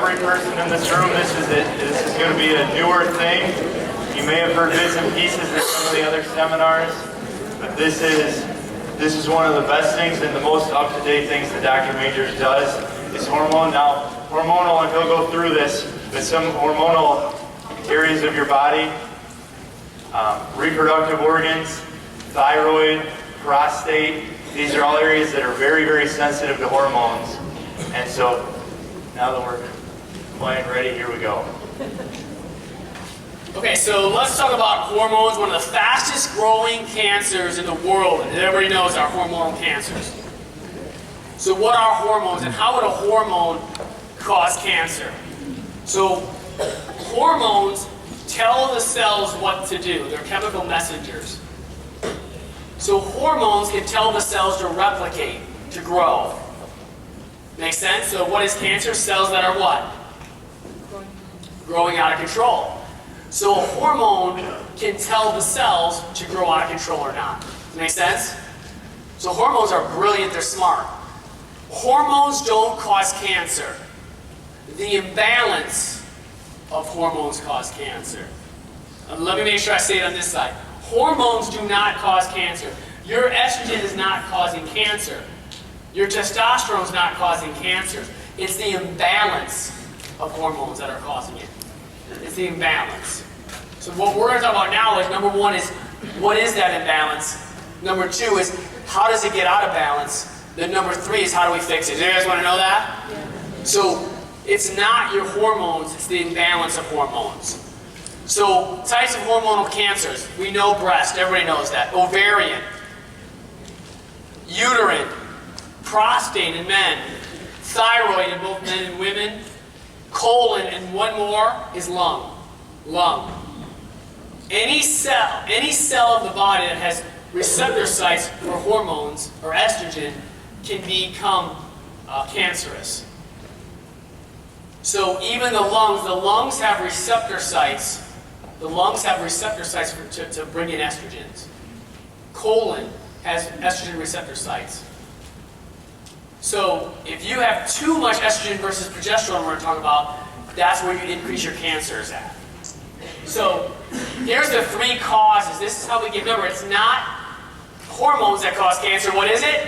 every person in this room, this is going to be a newer thing. You may have heard bits and pieces in some of the other seminars, but this is one of the best things and the most up-to-date things that Dr. Majors does is hormone. Now, hormonal, and he'll go through this, but some hormonal areas of your body, reproductive organs, thyroid, prostate, these are all areas that are very, very sensitive to hormones. And so, now that we're playing ready, here we go. Okay, so let's talk about hormones. One of the fastest growing cancers in the world, and everybody knows are hormonal cancers. So what are hormones, and how would a hormone cause cancer? So hormones tell the cells what to do. They're chemical messengers. So hormones can tell the cells to replicate, to grow. Make sense? So what is cancer? Cells that are what? Growing out of control. So a hormone can tell the cells to grow out of control or not. Make sense? So hormones are brilliant, they're smart. Hormones don't cause cancer. The imbalance of hormones cause cancer. Let me make sure I say it on this side. Hormones do not cause cancer. Your estrogen is not causing cancer. Your testosterone is not causing cancer. It's the imbalance of hormones that are causing it. It's the imbalance. So what we're going to talk about now is, number one is, what is that imbalance? Number two is, how does it get out of balance? Then number three is, how do we fix it? Do you guys want to know that? Yeah. So it's not your hormones, it's the imbalance of hormones. So types of hormonal cancers, we know breast, everybody knows that. Ovarian, uterine, prostate in men, thyroid in both men and women, colon, and one more is lung. Lung. Any cell of the body that has receptor sites for hormones or estrogen can become cancerous. So even the lungs have receptor sites. The lungs have receptor sites to bring in estrogens. Colon has estrogen receptor sites. So if you have too much estrogen versus progesterone, we're going to talk about, that's where you increase your cancers at. So here's the three causes. This is how we get, remember, it's not hormones that cause cancer. What is it?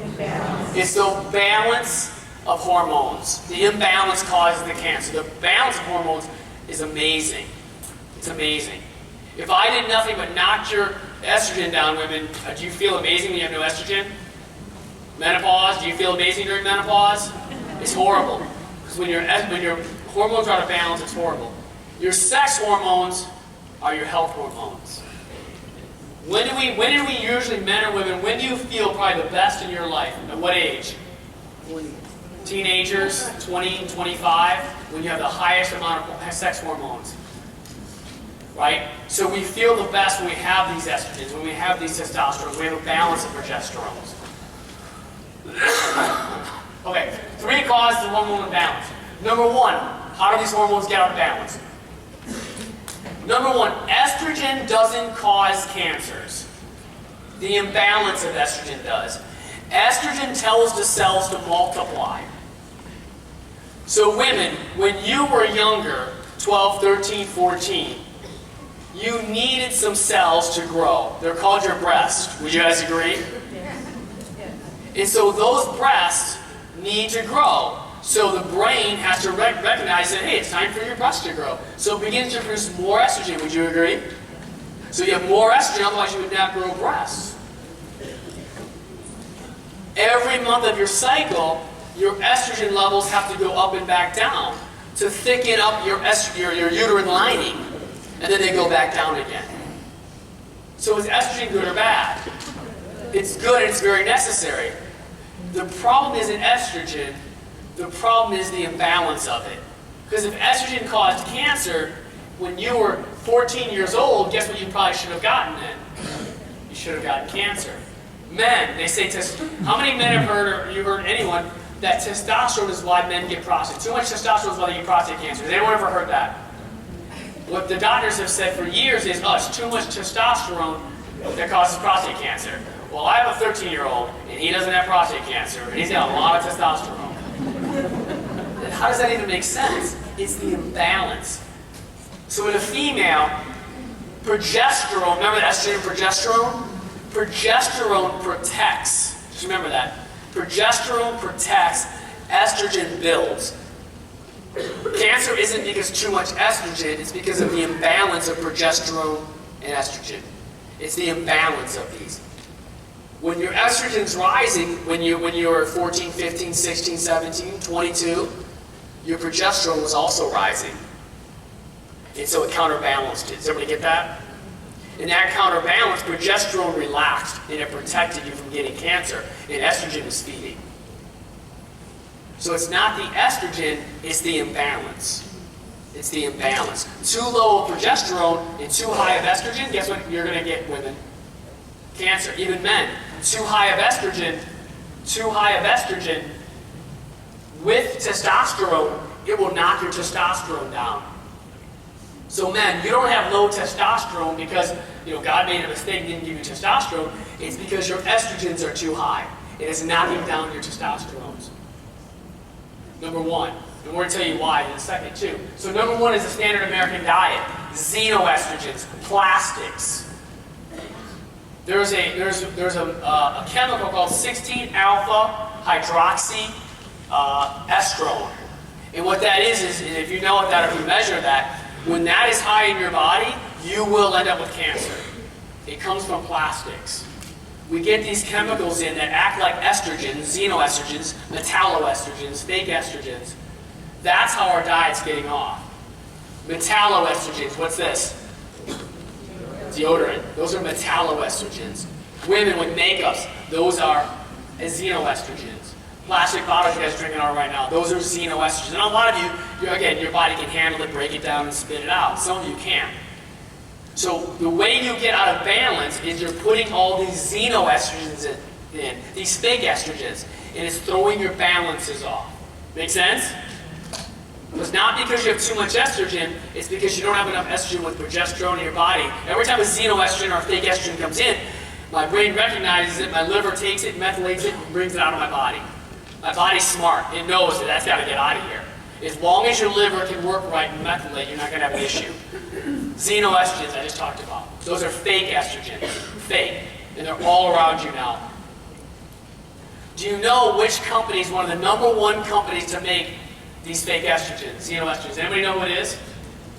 Imbalance. It's the balance of hormones. The imbalance causes the cancer. The balance of hormones is amazing. It's amazing. If I did nothing but knock your estrogen down, women, do you feel amazing when you have no estrogen? Menopause, do you feel amazing during menopause? It's horrible. Because when your hormones are out of balance, it's horrible. Your sex hormones are your health hormones. When do we usually, men or women, when do you feel probably the best in your life? At what age? Teenagers, 20 and 25, when you have the highest amount of sex hormones. Right? So we feel the best when we have these estrogens, when we have these testosterones, we have a balance of progesterones. Okay, three causes of hormone imbalance. Number one, how do these hormones get out of balance? Number one, estrogen doesn't cause cancers. The imbalance of estrogen does. Estrogen tells the cells to multiply. So women, when you were younger, 12, 13, 14, you needed some cells to grow. They're called your breasts. Would you guys agree? And so those breasts need to grow. So the brain has to recognize that, hey, it's time for your breast to grow. So it begins to produce more estrogen. Would you agree? So you have more estrogen, otherwise you would not grow breasts. Every month of your cycle, your estrogen levels have to go up and back down to thicken up your uterine lining. And then they go back down again. So is estrogen good or bad? It's good and it's very necessary. The problem isn't estrogen. The problem is the imbalance of it. Because if estrogen caused cancer, when you were 14 years old, guess what you probably should have gotten then? You should have gotten cancer. Men, they say, how many men have heard, or you heard anyone, that testosterone is why men get prostate? Too much testosterone is why they get prostate cancer. Has anyone ever heard that? What the doctors have said for years is, oh, it's too much testosterone that causes prostate cancer. Well, I have a 13-year-old, and he doesn't have prostate cancer, and he's got a lot of testosterone. how does that even make sense? It's the imbalance. So in a female, progesterone, remember the estrogen and progesterone? Progesterone protects. Just remember that. Progesterone protects, estrogen builds. Cancer isn't because too much estrogen, it's because of the imbalance of progesterone and estrogen. It's the imbalance of these. When your estrogen's rising, when you're 14, 15, 16, 17, 22, your progesterone was also rising. And so it counterbalanced it. Does everybody get that? And that counterbalance, progesterone relaxed and it protected you from getting cancer, and estrogen was feeding. So it's not the estrogen, it's the imbalance. It's the imbalance. Too low of progesterone and too high of estrogen, guess what you're going to get, women? Cancer. Even men. Too high of estrogen with testosterone, it will knock your testosterone down. So men, you don't have low testosterone because God made a mistake and didn't give you testosterone. It's because your estrogens are too high. It is knocking down your testosterones. Number one. And we're going to tell you why in a second too. So number one is the standard American diet. Xenoestrogens, plastics. There's a chemical called 16-alpha hydroxy estrone. And what that is if you know that, if you measure that, when that is high in your body, you will end up with cancer. It comes from plastics. We get these chemicals in that act like estrogens, xenoestrogens, metalloestrogens, fake estrogens. That's how our diet's getting off. Metalloestrogens, what's this? Deodorant. Those are metalloestrogens. Women with makeups, those are xenoestrogens. Plastic bottles you guys are drinking out right now, those are xenoestrogens. And a lot of you, again, your body can handle it, break it down, and spit it out. Some of you can't. So the way you get out of balance is you're putting all these xenoestrogens in, these fake estrogens, and it's throwing your balances off. Make sense? It's not because you have too much estrogen, it's because you don't have enough estrogen with progesterone in your body. Every time a xenoestrogen or a fake estrogen comes in, my brain recognizes it, my liver takes it, methylates it, and brings it out of my body. My body's smart. It knows that that's got to get out of here. As long as your liver can work right and methylate, you're not going to have an issue. Xenoestrogens, I just talked about. Those are fake estrogens. Fake. And they're all around you now. Do you know which company is one of the #1 companies to make these fake estrogens, xenoestrogens? Anybody know who it is?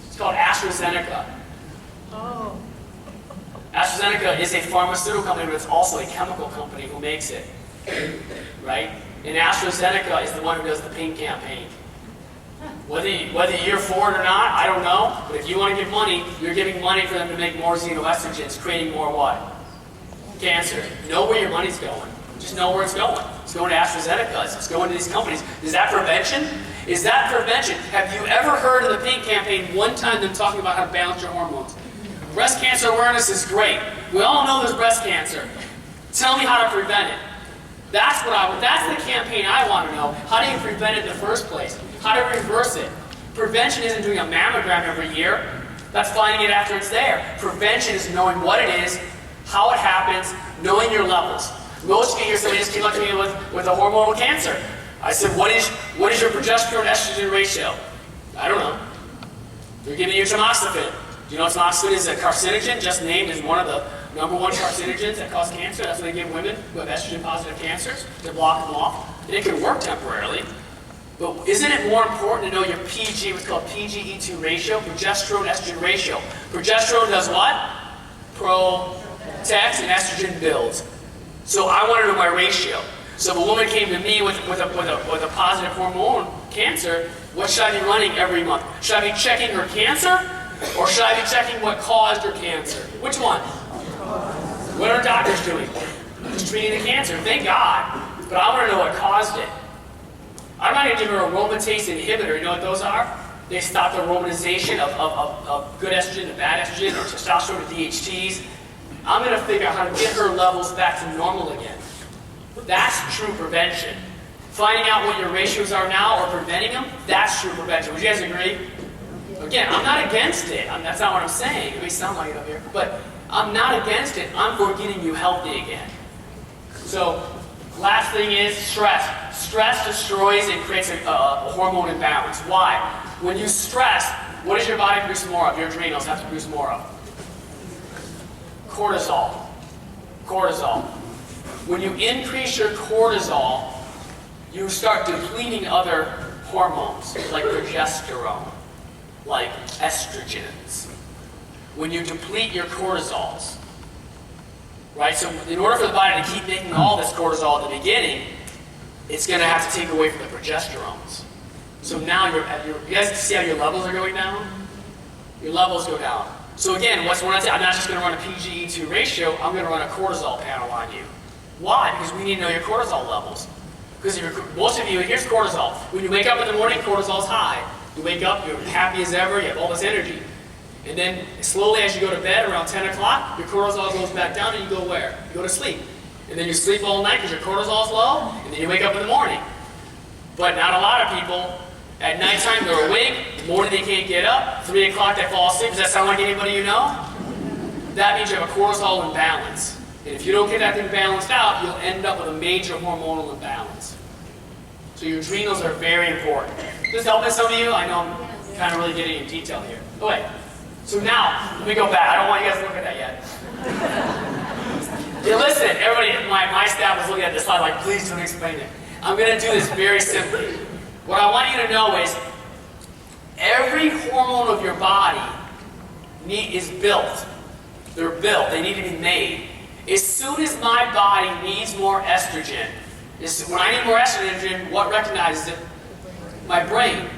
It's called AstraZeneca. Oh. AstraZeneca is a pharmaceutical company, but it's also a chemical company who makes it. Right? And AstraZeneca is the one who does the pink campaign. Whether you're for it or not, I don't know. But if you want to give money, you're giving money for them to make more xenoestrogens, creating more what? Cancer. Know where your money's going. Just know where it's going. It's going to AstraZeneca. It's going to these companies. Is that prevention? Is that prevention? Have you ever heard of the pink campaign one time them talking about how to balance your hormones? Breast cancer awareness is great. We all know there's breast cancer. Tell me how to prevent it. That's the campaign I want to know. How do you prevent it in the first place? How to reverse it? Prevention isn't doing a mammogram every year. That's finding it after it's there. Prevention is knowing what it is, how it happens, knowing your levels. Most of you hear somebody just came up to me with a hormonal cancer. I said, what is your progesterone estrogen ratio? I don't know. They're giving you tamoxifen. Do you know tamoxifen is a carcinogen, just named as one of the #1 carcinogens that cause cancer? That's what they give women who have estrogen-positive cancers to block them off. And it can work temporarily. But isn't it more important to know your PG, what's called PGE2 ratio, progesterone-estrogen ratio? Progesterone does what? Protects, and estrogen builds. So I want to know my ratio. So if a woman came to me with a positive hormone cancer, what should I be running every month? Should I be checking her cancer, or should I be checking what caused her cancer? Which one? What are doctors doing? Just treating the cancer, thank God. But I want to know what caused it. I'm not going to give her a aromatase inhibitor. You know what those are? They stop the aromatization of good estrogen to bad estrogen, or testosterone to DHTs. I'm going to figure out how to get her levels back to normal again. That's true prevention. Finding out what your ratios are now or preventing them, that's true prevention. Would you guys agree? Again, I'm not against it. That's not what I'm saying. It may sound like it up here. But I'm not against it. I'm for getting you healthy again. So Last thing is stress. Stress destroys and creates a hormone imbalance. Why? When you stress, what does your body produce more of? Your adrenals have to produce more of. Cortisol. Cortisol. When you increase your cortisol, you start depleting other hormones, like progesterone, like estrogens. When you deplete your cortisols, right? So in order for the body to keep making all this cortisol at the beginning, it's going to have to take away from the progesterones. So now you guys see how your levels are going down? Your levels go down. So again, I'm not just going to run a PGE2 ratio, I'm going to run a cortisol panel on you. Why? Because we need to know your cortisol levels. Because most of you, here's cortisol. When you wake up in the morning, cortisol's high. You wake up, you're happy as ever, you have all this energy. And then slowly as you go to bed around 10 o'clock, your cortisol goes back down and you go where? You go to sleep. And then you sleep all night because your cortisol's low, and then you wake up in the morning. But not a lot of people, at nighttime they're awake, morning they can't get up, 3 o'clock they fall asleep. Does that sound like anybody you know? That means you have a cortisol imbalance. And if you don't get that thing balanced out, you'll end up with a major hormonal imbalance. So your adrenals are very important. Does this help some of you? I know I'm kind of really getting in detail here. Oh wait. So now, let me go back. I don't want you guys to look at that yet. Yeah, listen, everybody, my staff was looking at this slide like, please don't explain it. I'm going to do this very simply. What I want you to know is, every hormone of your body is built. They're built. They need to be made. As soon as my body needs more estrogen, when I need more estrogen, what recognizes it? My brain.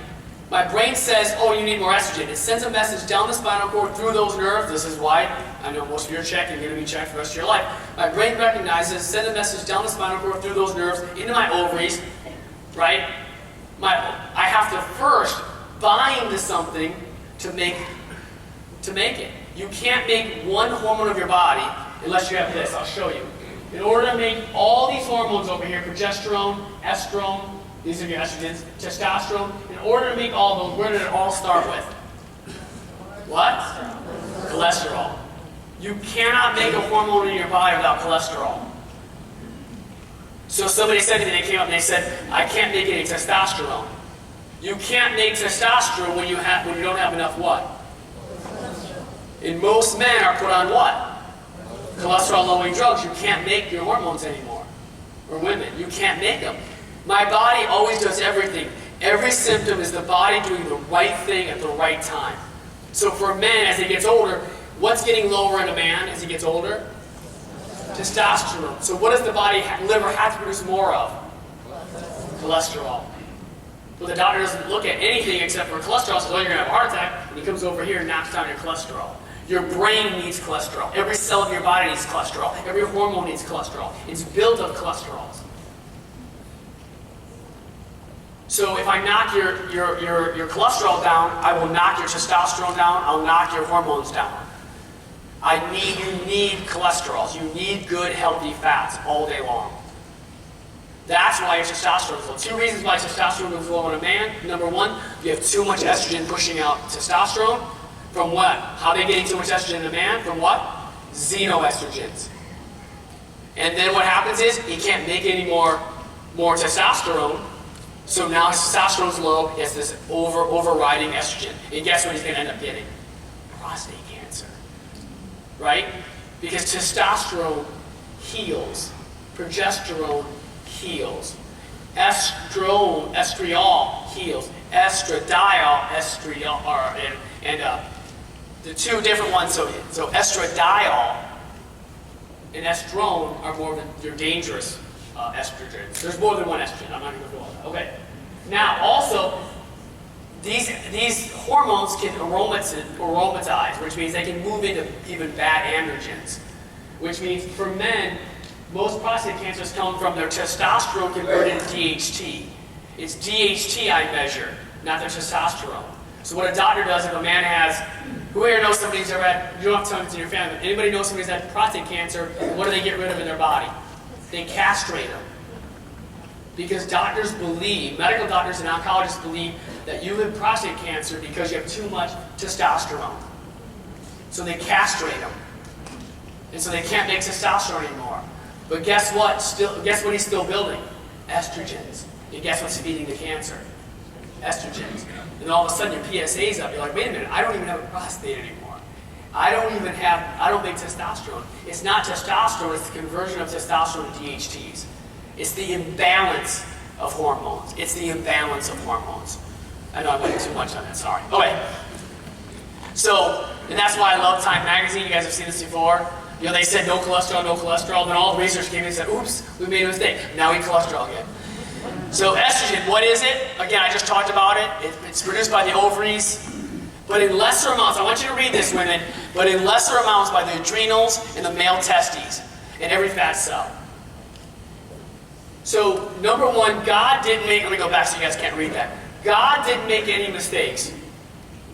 My brain says, oh, you need more estrogen. It sends a message down the spinal cord through those nerves. This is why I know most of you are checked and you're going to be checked for the rest of your life. My brain recognizes, sends a message down the spinal cord through those nerves into my ovaries, right? I have to first bind to something to make it. You can't make one hormone of your body unless you have this. I'll show you. In order to make all these hormones over here, progesterone, estrone, these are your estrogens, testosterone, in order to make all those, where did it all start with? What? Cholesterol. You cannot make a hormone in your body without cholesterol. So somebody said to me, they came up and they said, I can't make any testosterone. You can't make testosterone when you don't have enough what? And most men are put on what? Cholesterol-lowering drugs. You can't make your hormones anymore. Or women. You can't make them. My body always does everything. Every symptom is the body doing the right thing at the right time. So for men, as he gets older, what's getting lower in a man as he gets older? Testosterone. So what does the liver have to produce more of? Cholesterol. Well, the doctor doesn't look at anything except for cholesterol, says, oh, you're going to have a heart attack, and he comes over here and knocks down your cholesterol. Your brain needs cholesterol. Every cell of your body needs cholesterol. Every hormone needs cholesterol. It's built of cholesterols. So if I knock your cholesterol down, I will knock your testosterone down, I'll knock your hormones down. You need cholesterols. You need good, healthy fats all day long. That's why your testosterone is low. 2 reasons why testosterone goes low in a man. Number 1, you have too much estrogen pushing out testosterone. From what? How are they getting too much estrogen in a man? From what? Xenoestrogens. And then what happens is, he can't make any more testosterone. So now his testosterone's low, he has this overriding estrogen. And guess what he's going to end up getting? Prostate cancer. Right? Because testosterone heals. Progesterone heals. Estriol heals. Estradiol, and the 2 different ones, so estradiol and estrone are more than your dangerous estrogens. There's more than one estrogen. I'm not going to go on that. Okay. Now, also, these hormones can aromatize, which means they can move into even bad androgens. Which means for men, most prostate cancers come from their testosterone converted into DHT. It's DHT I measure, not their testosterone. So what a doctor does if a man has, who here knows somebody who's ever had, you don't have to tell me it's in your family, but anybody knows somebody who's had prostate cancer, what do they get rid of in their body? They castrate them. Because doctors believe, medical doctors and oncologists believe that you have prostate cancer because you have too much testosterone. So they castrate them. And so they can't make testosterone anymore. But guess what? Guess what he's still building? Estrogens. And guess what's feeding the cancer? Estrogens. And all of a sudden your PSA's up. You're like, wait a minute, I don't even have a prostate anymore. I don't make testosterone. It's not testosterone, it's the conversion of testosterone to DHTs. It's the imbalance of hormones. It's the imbalance of hormones. I know I went too much on that, sorry. Okay. So, and that's why I love Time Magazine. You guys have seen this before. You know, they said no cholesterol, no cholesterol. Then all the research came in and said, oops, we made a mistake. Now we eat cholesterol again. So estrogen, what is it? Again, I just talked about it. It's produced by the ovaries, but in lesser amounts. I want you to read this, women. But in lesser amounts by the adrenals and the male testes and every fat cell. So number one, God didn't make, let me go back so you guys can't read that. God didn't make any mistakes.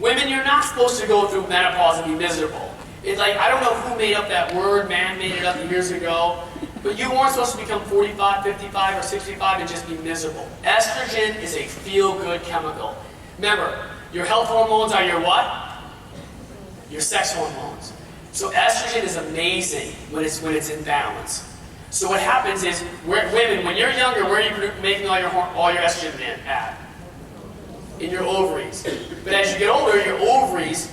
Women, you're not supposed to go through menopause and be miserable. It's like, I don't know who made up that word, man made it up years ago, but you weren't supposed to become 45, 55, or 65 and just be miserable. Estrogen is a feel-good chemical. Remember, your health hormones are your what? Your sex hormones. So estrogen is amazing when it's in balance. So what happens is, women, when you're younger, where are you making all your estrogen at? In your ovaries. But as you get older, your ovaries,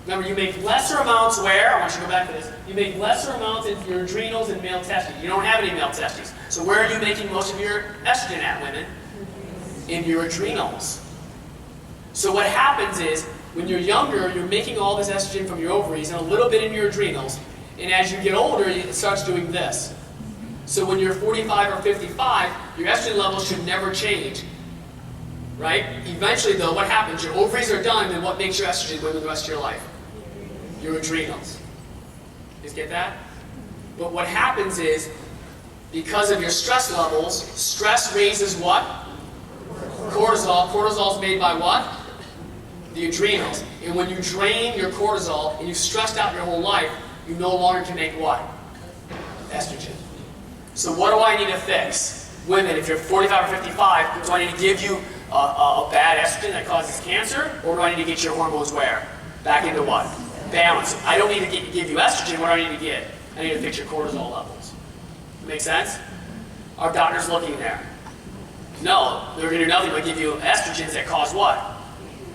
remember, you make lesser amounts where? I want you to go back to this. You make lesser amounts in your adrenals and male testes. You don't have any male testes. So where are you making most of your estrogen at, women? In your adrenals. So what happens is, when you're younger, you're making all this estrogen from your ovaries and a little bit in your adrenals. And as you get older, it starts doing this. So when you're 45 or 55, your estrogen levels should never change. Right? Eventually, though, what happens? Your ovaries are done, and what makes your estrogen live the rest of your life? Your adrenals. You guys get that? But what happens is, because of your stress levels, stress raises what? Cortisol. Cortisol is made by what? The adrenals. And when you drain your cortisol and you've stressed out your whole life, you no longer can make what? Estrogen. So what do I need to fix? Women, if you're 45 or 55, do I need to give you a bad estrogen that causes cancer? Or do I need to get your hormones where? Back into what? Balance. I don't need to give you estrogen. What do I need to get? I need to fix your cortisol levels. Make sense? Are doctors looking there? No. They're going to do nothing but give you estrogens that cause what?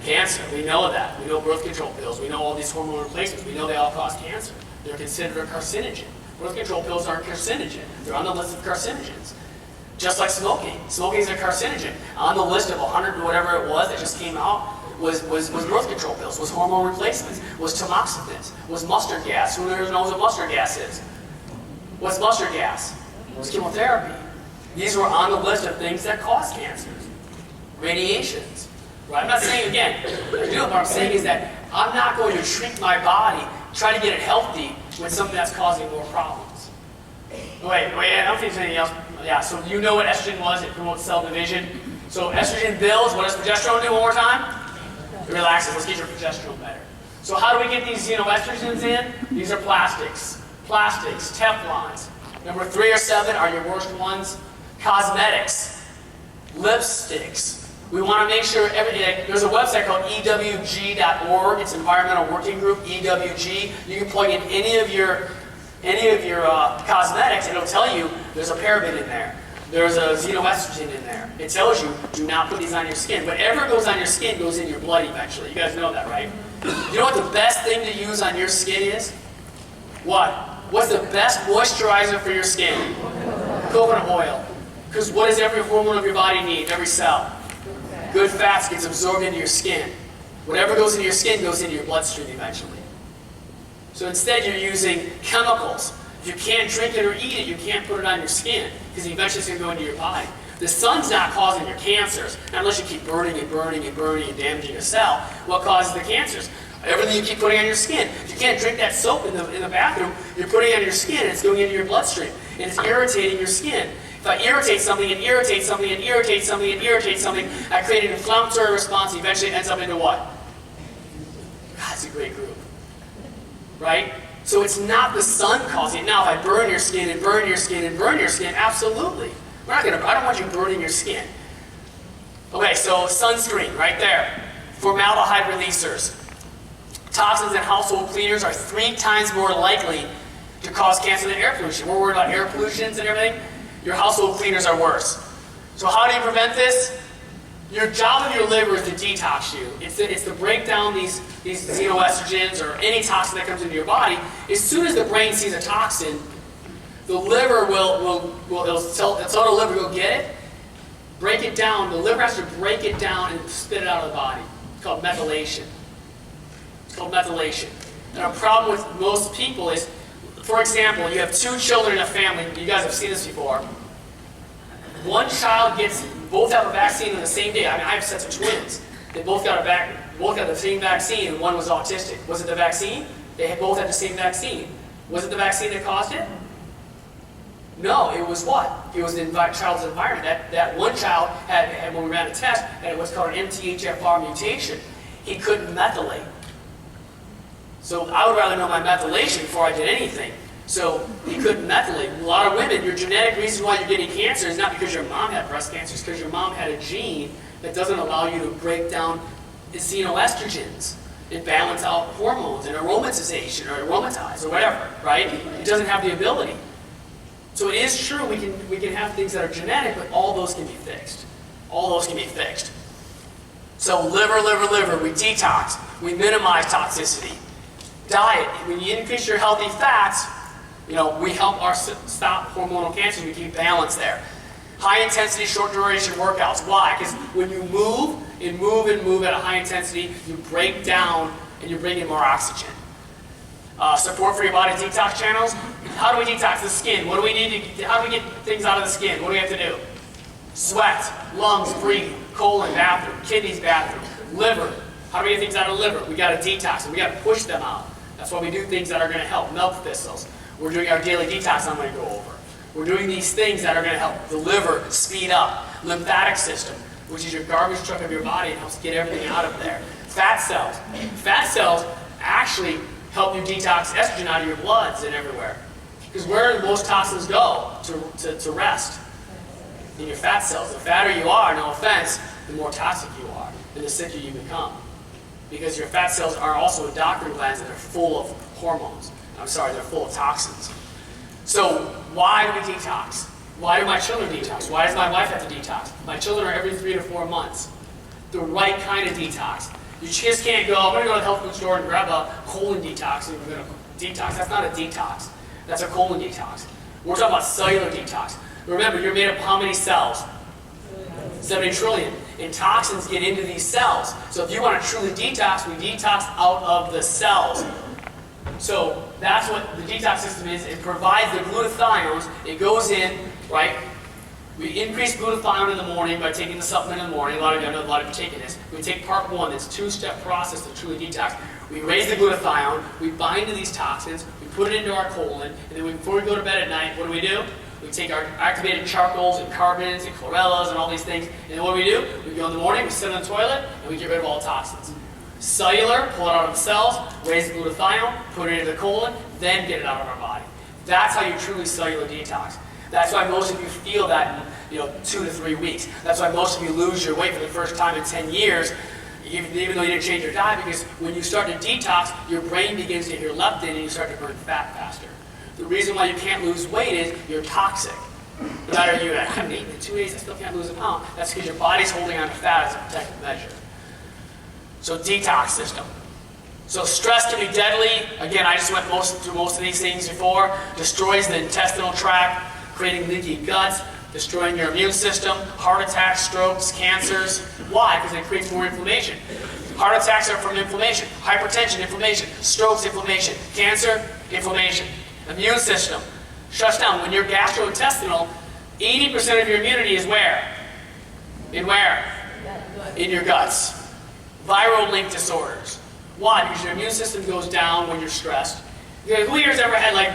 Cancer. We know that. We know birth control pills. We know all these hormone replacements. We know they all cause cancer. They're considered a carcinogen. Birth control pills aren't carcinogen. They're on the list of carcinogens. Just like smoking. Smoking is a carcinogen. On the list of 100 whatever it was that just came out was birth control pills, was hormone replacements, was tamoxifen, was mustard gas. Who knows what mustard gas is? What's mustard gas? It was chemotherapy. These were on the list of things that cause cancers. Radiations. Right? I'm not saying, again, what I'm saying is that I'm not going to treat my body, try to get it healthy with something that's causing more problems. Wait, I don't think there's anything else. Yeah, so you know what estrogen was. It promotes cell division. So estrogen builds. What does progesterone do one more time? It relaxes. Let's get your progesterone better. So how do we get these estrogens in? These are plastics. Plastics, Teflons. Number 3 or 7 are your worst ones. Cosmetics. Lipsticks. We want to make sure there's a website called EWG.org. It's Environmental Working Group, EWG. You can plug in any of your cosmetics, and it'll tell you there's a paraben in there. There's a xenoestrogen in there. It tells you, do not put these on your skin. Whatever goes on your skin goes in your blood eventually. You guys know that, right? You know what the best thing to use on your skin is? What? What's the best moisturizer for your skin? Coconut oil. Because what does every hormone of your body need? Every cell. Good fats gets absorbed into your skin. Whatever goes into your skin goes into your bloodstream eventually. So instead you're using chemicals. If you can't drink it or eat it, you can't put it on your skin because eventually it's going to go into your body. The sun's not causing your cancers, not unless you keep burning and burning and burning and damaging a cell. What causes the cancers? Everything you keep putting on your skin. If you can't drink that soap in the bathroom, you're putting it on your skin and it's going into your bloodstream. And it's irritating your skin. If I irritate something and irritate something and irritate something and irritate something, I create an inflammatory response. Eventually it ends up into what? God, it's a great group. Right? So it's not the sun causing it. Now, if I burn your skin and burn your skin and burn your skin, absolutely. I don't want you burning your skin. Okay, so sunscreen, right there. Formaldehyde releasers. Toxins in household cleaners are 3 times more likely to cause cancer than air pollution. We're worried about air pollutions and everything. Your household cleaners are worse. So how do you prevent this? Your job of your liver is to detox you. It's to break down these xenoestrogens or any toxin that comes into your body. As soon as the brain sees a toxin, the liver it'll tell the liver to go get it, break it down. The liver has to break it down and spit it out of the body. It's called methylation. And a problem with most people is, for example, you have 2 children in a family. You guys have seen this before. One child both have a vaccine on the same day. I mean, I have sets of twins. They both got the same vaccine, and one was autistic. Was it the vaccine? They both had the same vaccine. Was it the vaccine that caused it? No, it was what? It was the child's environment. That one child had, when we ran a test, had what's called an MTHFR mutation. He couldn't methylate. So I would rather know my methylation before I did anything. So he couldn't methylate. A lot of women, your genetic reason why you're getting cancer is not because your mom had breast cancer, it's because your mom had a gene that doesn't allow you to break down the xenoestrogens and balance out hormones and aromatization or aromatize or whatever, right? It doesn't have the ability. So it is true we can have things that are genetic, but all those can be fixed. All those can be fixed. So liver, we detox, we minimize toxicity. Diet, when you increase your healthy fats, we help stop hormonal cancers, we keep balance there. High intensity, short duration workouts. Why? Because when you move at a high intensity, you break down and you bring in more oxygen. Support for your body detox channels. How do we detox the skin? What do we need how do we get things out of the skin? What do we have to do? Sweat, lungs, breathe, colon, bathroom, kidneys, bathroom, liver. How do we get things out of the liver? We got to detox them. We got to push them out. That's why we do things that are going to help. Milk thistles. We're doing our daily detox I'm going to go over. We're doing these things that are going to help the liver speed up. Lymphatic system, which is your garbage truck of your body and helps get everything out of there. Fat cells. Fat cells actually help you detox estrogen out of your bloods and everywhere. Because where do most toxins go to rest? In your fat cells. The fatter you are, no offense, the more toxic you are and the sicker you become. Because your fat cells are also endocrine glands that are full of hormones. They're full of toxins. So why do we detox? Why do my children detox? Why does my wife have to detox? My children are every 3 to 4 months. The right kind of detox. You just can't go, I'm going to go to the health food store and grab a colon detox and we're going to detox. That's not a detox. That's a colon detox. We're talking about cellular detox. Remember, you're made up of how many cells? 70 trillion. And toxins get into these cells. So if you want to truly detox, we detox out of the cells. So that's what the detox system is. It provides the glutathiones. It goes in, right? We increase glutathione in the morning by taking the supplement in the morning. I know a lot of you are taking this. We take part 1, it's a 2-step process to truly detox. We raise the glutathione, we bind to these toxins, we put it into our colon, and then before we go to bed at night, what do? We take our activated charcoals and carbons and chlorellas and all these things, and then what do? We go in the morning, we sit on the toilet, and we get rid of all the toxins. Cellular, pull it out of the cells, raise the glutathione, put it into the colon, then get it out of our body. That's how you truly cellular detox. That's why most of you feel that in 2 to 3 weeks. That's why most of you lose your weight for the first time in 10 years, even though you didn't change your diet, because when you start to detox, your brain begins to hear leptin and you start to burn fat faster. The reason why you can't lose weight is you're toxic. No matter I haven't eaten in 2 days, I still can't lose a pound. That's because your body's holding on to fat as a protective measure. So detox system. So stress can be deadly. Again, I just went through most of these things before. Destroys the intestinal tract, creating leaky guts, destroying your immune system, heart attacks, strokes, cancers. Why? Because it creates more inflammation. Heart attacks are from inflammation. Hypertension, inflammation. Strokes, inflammation. Cancer, inflammation. Immune system shuts down. When you're gastrointestinal, 80% of your immunity is where? In where? In your guts. Viral link disorders. Why? Because your immune system goes down when you're stressed. Who here has ever had like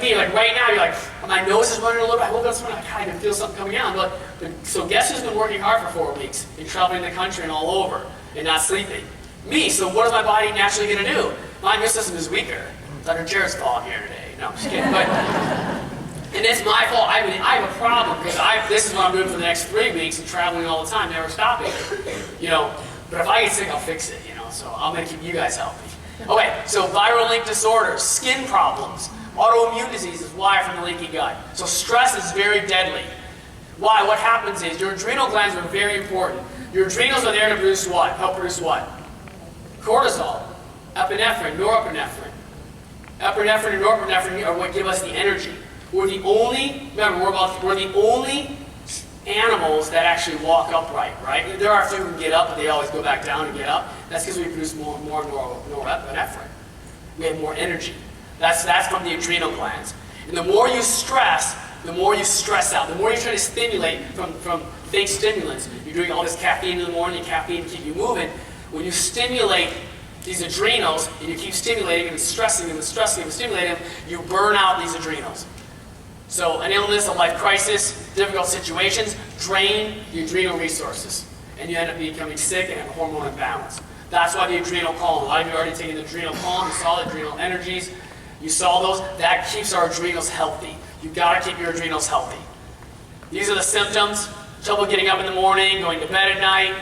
me, like right now, you're like, my nose is running a little bit. I woke up this morning, I can feel something coming on. But so guess who's been working hard for 4 weeks and traveling the country and all over and not sleeping? Me. So what is my body naturally going to do? My immune system is weaker. It's under Jared's fault here today. No, I'm just kidding. But and it's my fault. I have a problem because this is what I'm doing for the next 3 weeks and traveling all the time, never stopping. But if I get sick, I'll fix it. So I'm going to keep you guys healthy. Okay, so viral link disorders, skin problems, autoimmune diseases. Why? From the leaky gut. So stress is very deadly. Why? What happens is your adrenal glands are very important. Your adrenals are there to produce what? Help produce what? Cortisol, epinephrine, norepinephrine. Epinephrine and norepinephrine are what give us the energy. We're the only, remember, we're the only animals that actually walk upright, right? There are a few who can get up, but they always go back down and get up. That's because we produce more norepinephrine. We have more energy. That's from the adrenal glands. And the more you stress out. The more you try to stimulate from fake stimulants. You're doing all this caffeine in the morning, caffeine to keep you moving. When you stimulate these adrenals, and you keep stimulating and stressing them and stressing them and stimulating them, you burn out these adrenals. So an illness, a life crisis, difficult situations, drain the adrenal resources. And you end up becoming sick and have a hormone imbalance. That's why the adrenal column. A lot of you are already taking the adrenal column, you saw the adrenal energies. You saw those. That keeps our adrenals healthy. You've got to keep your adrenals healthy. These are the symptoms. Trouble getting up in the morning, going to bed at night.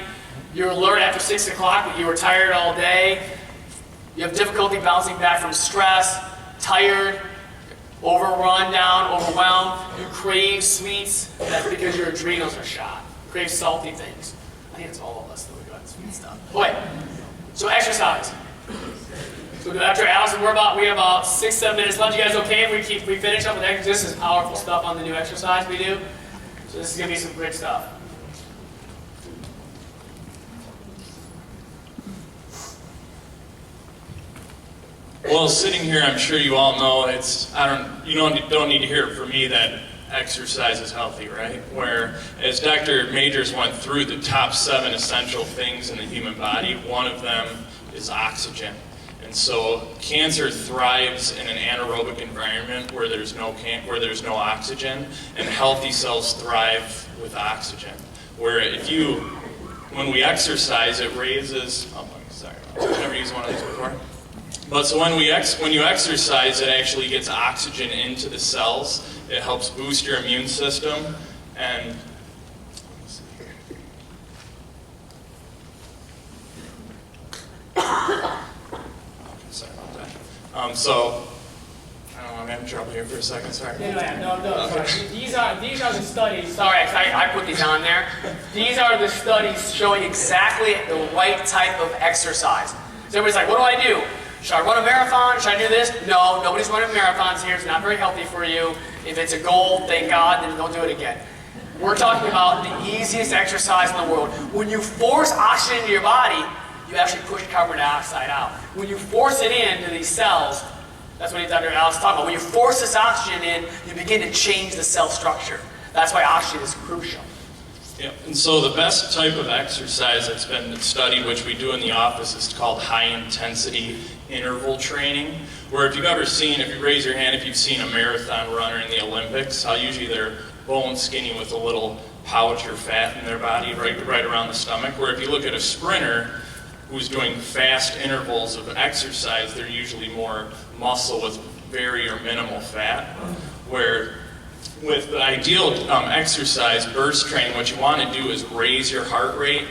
You're alert after 6 o'clock, but you were tired all day. You have difficulty bouncing back from stress, tired, overrun down, overwhelmed. You crave sweets. That's because your adrenals are shot. You crave salty things. I think it's all of us that we got sweet stuff. Okay, so exercise. So after Allison, we have about 6-7 minutes left. You guys okay if we finish up with exercise? This is powerful stuff on the new exercise we do. So this is going to be some great stuff. Well, sitting here, I'm sure you all know you don't need to hear it from me that exercise is healthy, right? Where, as Dr. Majors went through the top 7 essential things in the human body, one of them is oxygen. And so cancer thrives in an anaerobic environment where there's no oxygen, and healthy cells thrive with oxygen. Where when we exercise, it raises. Oh, sorry, I've never used one of these before. But so when you exercise, it actually gets oxygen into the cells. It helps boost your immune system, and sorry about that. So I don't know, I'm having trouble here for a second. Sorry. No. Okay. These are the studies. Sorry, I put these on there. These are the studies showing exactly the right type of exercise. So everybody's like, what do I do? Should I run a marathon? Should I do this? No, nobody's running marathons here. It's not very healthy for you. If it's a goal, thank God, then don't do it again. We're talking about the easiest exercise in the world. When you force oxygen into your body, you actually push carbon dioxide out. When you force it into these cells, that's what Dr. Alex is talking about. When you force this oxygen in, you begin to change the cell structure. That's why oxygen is crucial. Yeah, and so the best type of exercise that's been studied, which we do in the office, is called high-intensity interval training, where if you raise your hand, if you've seen a marathon runner in the Olympics, how usually they're bone skinny with a little pouch or fat in their body right around the stomach, where if you look at a sprinter who's doing fast intervals of exercise, they're usually more muscle with very or minimal fat, where with the ideal exercise, burst training, what you want to do is raise your heart rate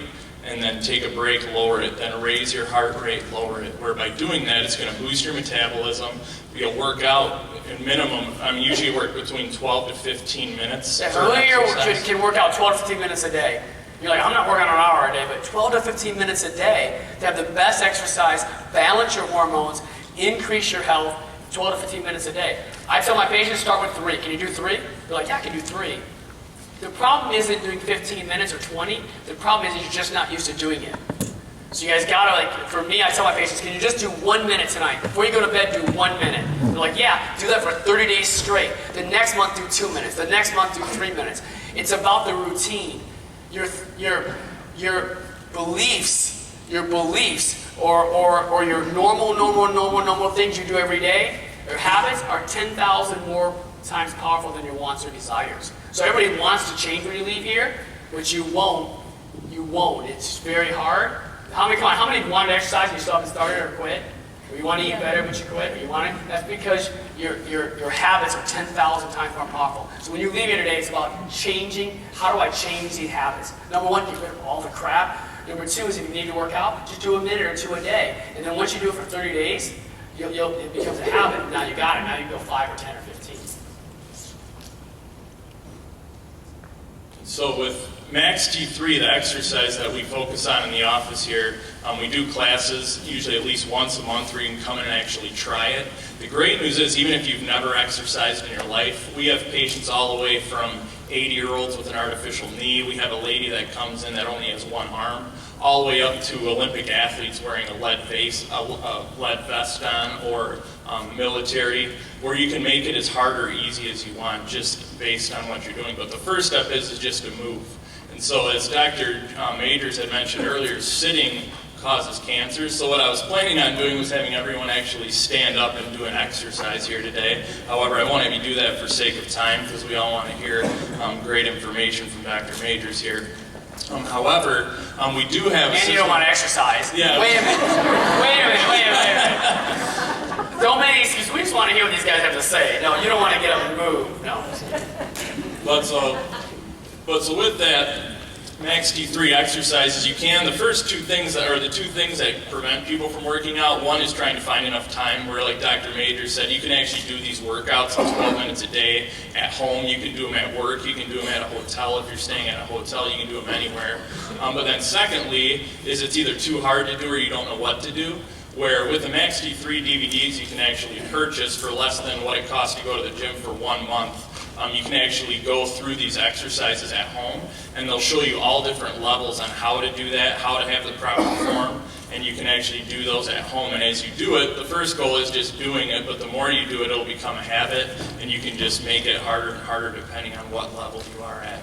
and then take a break, lower it, then raise your heart rate, lower it. Where by doing that, it's going to boost your metabolism. You'll work out in minimum, usually work between 12 to 15 minutes. Yeah, earlier you can work out 12 to 15 minutes a day. You're like, I'm not working on an hour a day, but 12 to 15 minutes a day to have the best exercise, balance your hormones, increase your health, 12 to 15 minutes a day. I tell my patients, start with 3. Can you do 3? They're like, yeah, I can do 3. The problem isn't doing 15 minutes or 20. The problem is you're just not used to doing it. So you guys gotta, for me, I tell my patients, can you just do 1 minute tonight? Before you go to bed, do 1 minute. They're like, yeah, do that for 30 days straight. The next month, do 2 minutes. The next month, do 3 minutes. It's about the routine. Your beliefs, or your normal things you do every day, your habits are 10,000 more times powerful than your wants or desires. So everybody wants to change when you leave here, but you won't. You won't. It's very hard. How many want to exercise and you still haven't started or quit? Or you want to eat better but you quit? Or you want to? That's because your habits are 10,000 times more powerful. So when you leave here today, it's about changing. How do I change these habits? Number 1, get rid of all the crap. Number two is if you need to work out, just do a minute or two a day. And then once you do it for 30 days, it becomes a habit. Now you got it. Now you go 5 or 10 or 15. So with Max T3, the exercise that we focus on in the office here, we do classes usually at least once a month where you can come in and actually try it. The great news is even if you've never exercised in your life, we have patients all the way from 80-year-olds with an artificial knee. We have a lady that comes in that only has one arm, all the way up to Olympic athletes wearing a lead vest on, or military, where you can make it as hard or easy as you want, just based on what you're doing. But the first step is just to move. And so as Dr. Majors had mentioned earlier, sitting causes cancer. So what I was planning on doing was having everyone actually stand up and do an exercise here today. However, I won't have you do that for sake of time, because we all want to hear great information from Dr. Majors here. However, we do have... And you don't want to exercise. Yeah. Wait a minute. Don't make excuses. We just want to hear what these guys have to say. No, you don't want to get up and move. No. But so with that, Max T3 exercises, you can, the first two things that are the two things that prevent people from working out. One is trying to find enough time where, like Dr. Major said, you can actually do these workouts in 12 minutes a day at home. You can do them at work. You can do them at a hotel. If you're staying at a hotel, you can do them anywhere. But then secondly, is it's either too hard to do or you don't know what to do. Where with the Max T3 DVDs, you can actually purchase for less than what it costs to go to the gym for 1 month. You can actually go through these exercises at home, and they'll show you all different levels on how to do that, how to have the proper form, and you can actually do those at home. And as you do it, the first goal is just doing it, but the more you do it, it'll become a habit, and you can just make it harder and harder depending on what level you are at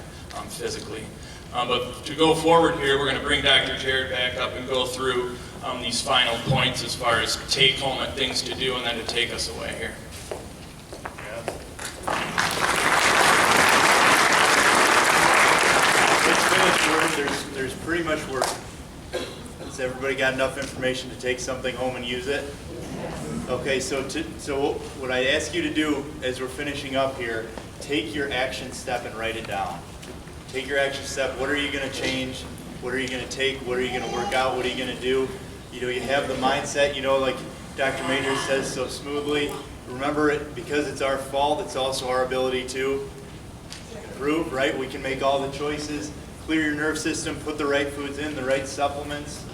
physically. But to go forward here, we're going to bring Dr. Jared back up and go through these final points as far as take-home things to do, and then to take us away here. There's pretty much work. Has everybody got enough information to take something home and use it? Okay, so what I ask you to do as we're finishing up here, take your action step and write it down. Take your action step. What are you going to change? What are you going to take? What are you going to work out? What are you going to do? You know, you have the mindset, you know, like Dr. Major says so smoothly. Remember it, because it's our fault, it's also our ability to improve, right? We can make all the choices. Clear your nerve system, put the right foods in, the right supplements,